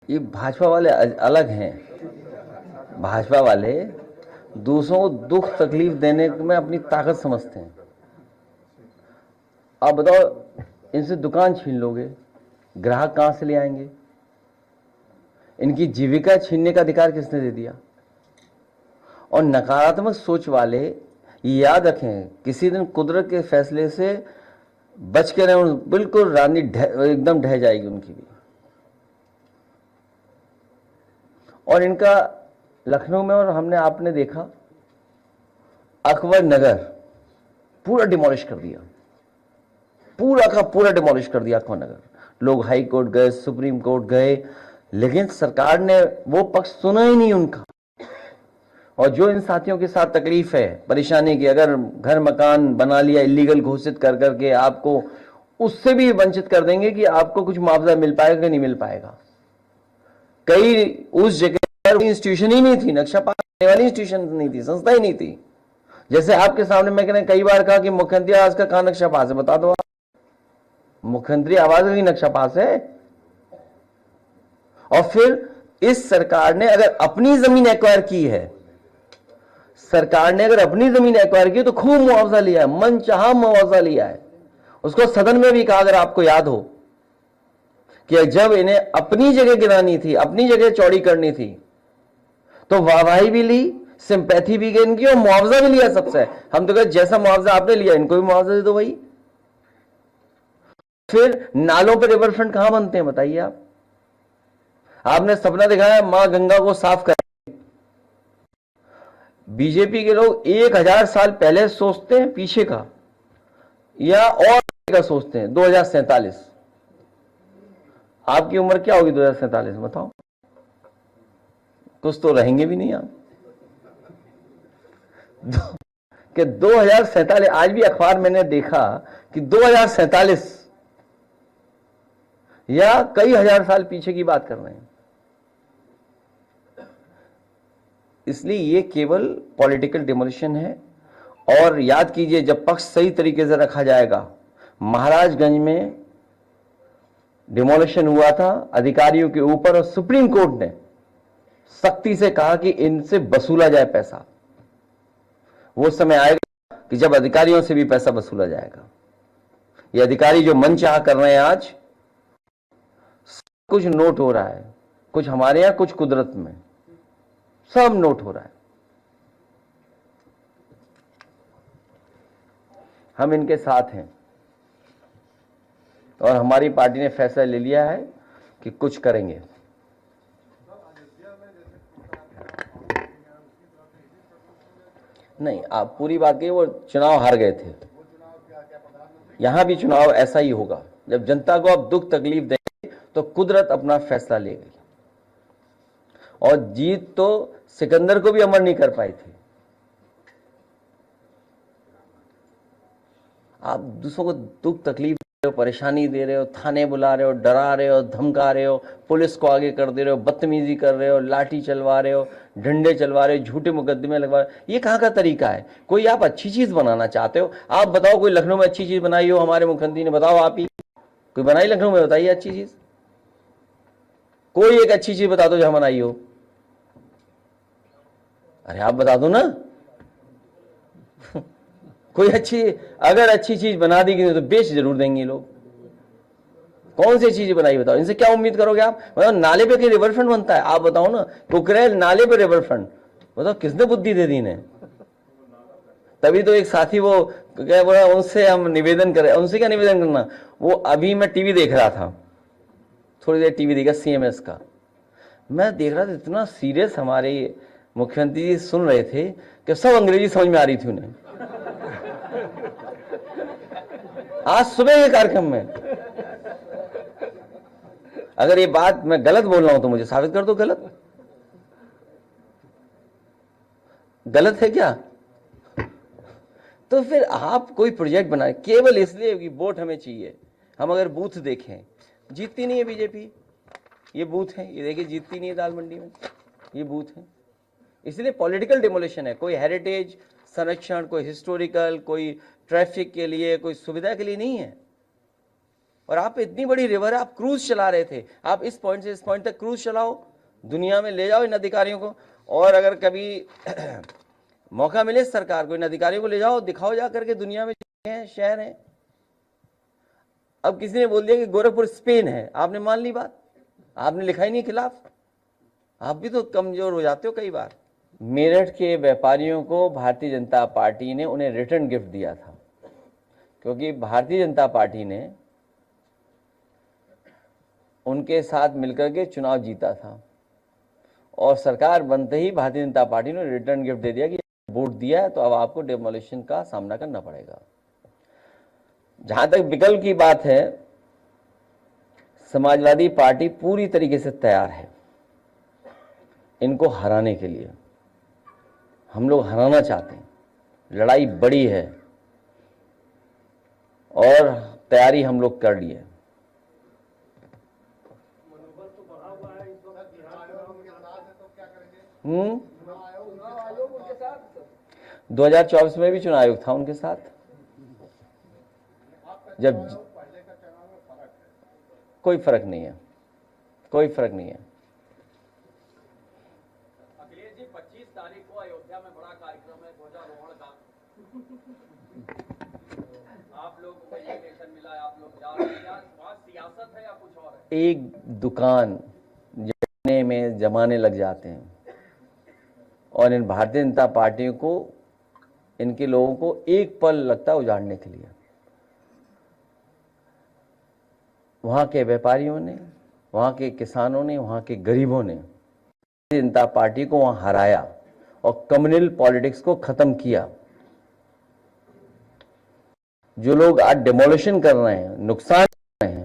ये भाजपा वाले अलग हैं। भाजपा वाले दूसरों को दुख तकलीफ देने में अपनी ताकत समझते हैं। आप बताओ, इनसे दुकान छीन लोगे, ग्राहक कहां से ले आएंगे? इनकी जीविका छीनने का अधिकार किसने दे दिया? और नकारात्मक सोच वाले याद रखें, किसी दिन कुदरत के फैसले से बच के रहे, बिल्कुल राजनीति एकदम ढह जाएगी उनकी भी। और इनका लखनऊ में, और हमने आपने देखा, अकबर नगर पूरा डिमोलिश कर दिया, पूरा का पूरा डिमोलिश कर दिया अकबर नगर। लोग हाई कोर्ट गए, सुप्रीम कोर्ट गए, लेकिन सरकार ने वो पक्ष सुना ही नहीं उनका। और जो इन साथियों के साथ तकलीफ है, परेशानी की, अगर घर मकान बना लिया इलीगल घोषित कर करके, आपको उससे भी वंचित कर देंगे कि आपको कुछ मुआवजा मिल पाएगा कि नहीं मिल पाएगा। कई उस जगह पर इंस्टीट्यूशन ही नहीं थी, नक्शा पास करने वाली इंस्टीट्यूशन नहीं थी, संस्था ही नहीं थी। जैसे आपके सामने मैंने कई बार कहा कि मुख्यमंत्री आवास का कहां नक्शा पास है, बता दो आप। मुख्यमंत्री आवास का ही नक्शा पास है। और फिर इस सरकार ने अगर अपनी जमीन एक्वायर की है, सरकार ने अगर अपनी जमीन एक्वायर की तो खूब मुआवजा लिया है, मनचाहा मुआवजा लिया है। उसको सदन में भी कहा, अगर आपको याद हो, कि जब इन्हें अपनी जगह गिरानी थी, अपनी जगह चौड़ी करनी थी, तो वाहवाही भी ली, सिंपैथी भी गई इनकी, और मुआवजा भी लिया सबसे। हम तो कहते जैसा मुआवजा आपने लिया इनको भी मुआवजा दे दो भाई। फिर नालों पर रिवर फ्रंट कहां बनते हैं बताइए आप? आपने सपना दिखाया मां गंगा को साफ कर। बीजेपी के लोग 1000 साल पहले सोचते हैं पीछे का, या और का सोचते हैं 2047। आपकी उम्र क्या होगी 2047 में बताओ? कुछ तो रहेंगे भी नहीं आप कि 2047। आज भी अखबार मैंने देखा कि 2047 या कई हजार साल पीछे की बात कर रहे हैं। इसलिए ये केवल पॉलिटिकल डिमोलिशन है। और याद कीजिए, जब पक्ष सही तरीके से रखा जाएगा, महाराजगंज में डिमोलिशन हुआ था अधिकारियों के ऊपर, और सुप्रीम कोर्ट ने सख्ती से कहा कि इनसे वसूला जाए पैसा। वो समय आएगा कि जब अधिकारियों से भी पैसा वसूला जाएगा। ये अधिकारी जो मनचाहा कर रहे हैं आज, कुछ नोट हो रहा है, कुछ हमारे यहां, कुछ कुदरत में, सब नोट हो रहा है। हम इनके साथ हैं, और हमारी पार्टी ने फैसला ले लिया है कि कुछ करेंगे। नहीं, आप पूरी बात कहिए, वो चुनाव हार गए थे। यहां भी चुनाव ऐसा ही होगा। जब जनता को आप दुख तकलीफ देंगे तो कुदरत अपना फैसला लेगी। और जीत तो सिकंदर को भी अमर नहीं कर पाई थी। आप दूसरों को दुख तकलीफ दे रहे हो, परेशानी दे रहे हो, थाने बुला रहे हो, डरा रहे हो, धमका रहे हो, पुलिस को आगे कर दे रहे हो, बदतमीजी कर रहे हो, लाठी चलवा रहे हो, डंडे चलवा रहे हो, झूठे मुकदमे लगवा रहे हो। ये कहाँ का तरीका है? कोई आप अच्छी चीज बनाना चाहते हो, आप बताओ कोई लखनऊ में अच्छी चीज बनाई हो हमारे मुख्यमंत्री ने? बताओ आप ही कोई बनाई लखनऊ में, बताइए अच्छी चीज। कोई एक अच्छी चीज बता दो जहां बनाई हो। अरे आप बता दो ना कोई अच्छी, अगर अच्छी चीज बना दी गई तो बेच जरूर देंगे लोग। कौन सी चीज बनाई बताओ? इनसे क्या उम्मीद करोगे आप? बताओ, नाले पे कहीं रिवर फ्रंट बनता है? आप बताओ ना, कुकरेल नाले पे रिवर फ्रंट, बताओ किसने बुद्धि दे दी इन्हें? तभी तो एक साथी वो क्या बोला, उनसे हम निवेदन करें। उनसे क्या निवेदन करना? वो अभी मैं टीवी देख रहा था, थोड़ी देर टीवी देखा सीएमएस का, मैं देख रहा था इतना सीरियस हमारे मुख्यमंत्री जी सुन रहे थे कि सब अंग्रेजी समझ में आ रही थी उन्हें। आज सुबह के कार्यक्रम में, अगर ये बात मैं गलत बोल रहा हूं तो मुझे साबित कर दो गलत। गलत है क्या? तो फिर आप कोई प्रोजेक्ट बनाए केवल इसलिए कि वोट हमें चाहिए। हम अगर बूथ देखें, जीतती नहीं है बीजेपी। ये बूथ है, ये देखिए, जीतती नहीं है दाल मंडी में, ये बूथ है। इसलिए पॉलिटिकल डिमोलिशन है, कोई हेरिटेज संरक्षण, कोई हिस्टोरिकल, कोई ट्रैफिक के लिए, कोई सुविधा के लिए नहीं है। और आप पे इतनी बड़ी रिवर है, आप क्रूज चला रहे थे, आप इस पॉइंट से इस पॉइंट तक क्रूज चलाओ, दुनिया में ले जाओ इन अधिकारियों को। और अगर कभी मौका मिले सरकार को, इन अधिकारियों को ले जाओ, दिखाओ जा करके दुनिया में शहर है। अब किसी ने बोल दिया कि गोरखपुर स्पेन है, आपने मान ली बात, आपने लिखा ही नहीं खिलाफ। आप भी तो कमजोर हो जाते हो कई बार। मेरठ के व्यापारियों को भारतीय जनता पार्टी ने उन्हें रिटर्न गिफ्ट दिया था, क्योंकि भारतीय जनता पार्टी ने उनके साथ मिलकर के चुनाव जीता था, और सरकार बनते ही भारतीय जनता पार्टी ने रिटर्न गिफ्ट दे दिया कि वोट दिया है तो अब आपको डिमोलिशन का सामना करना पड़ेगा। जहां तक विकल्प की बात है, समाजवादी पार्टी पूरी तरीके से तैयार है इनको हराने के लिए। हम लोग हराना चाहते हैं, लड़ाई बड़ी है और तैयारी हम लोग कर ली है। 2024 में भी चुनाव आयोग था उनके साथ। जब कोई फर्क नहीं है, कोई फर्क नहीं है। अखिलेश जी, 25 तारीख को अयोध्या में बड़ा कार्यक्रम है ध्वजारोहण का। आप लोग को इन्विटेशन मिला है, आप लोग जा रहे हैं, क्या वहाँ सियासत है या कुछ और है? एक दुकान जमाने में जमाने लग जाते हैं, और इन भारतीय जनता पार्टियों को, इनके लोगों को एक पल लगता है उजाड़ने के लिए। वहाँ के व्यापारियों ने, वहाँ के किसानों ने, वहाँ के गरीबों ने भारतीय जनता पार्टी को वहाँ हराया और कम्युनल पॉलिटिक्स को खत्म किया। जो लोग आज डिमोलिशन कर रहे हैं, नुकसान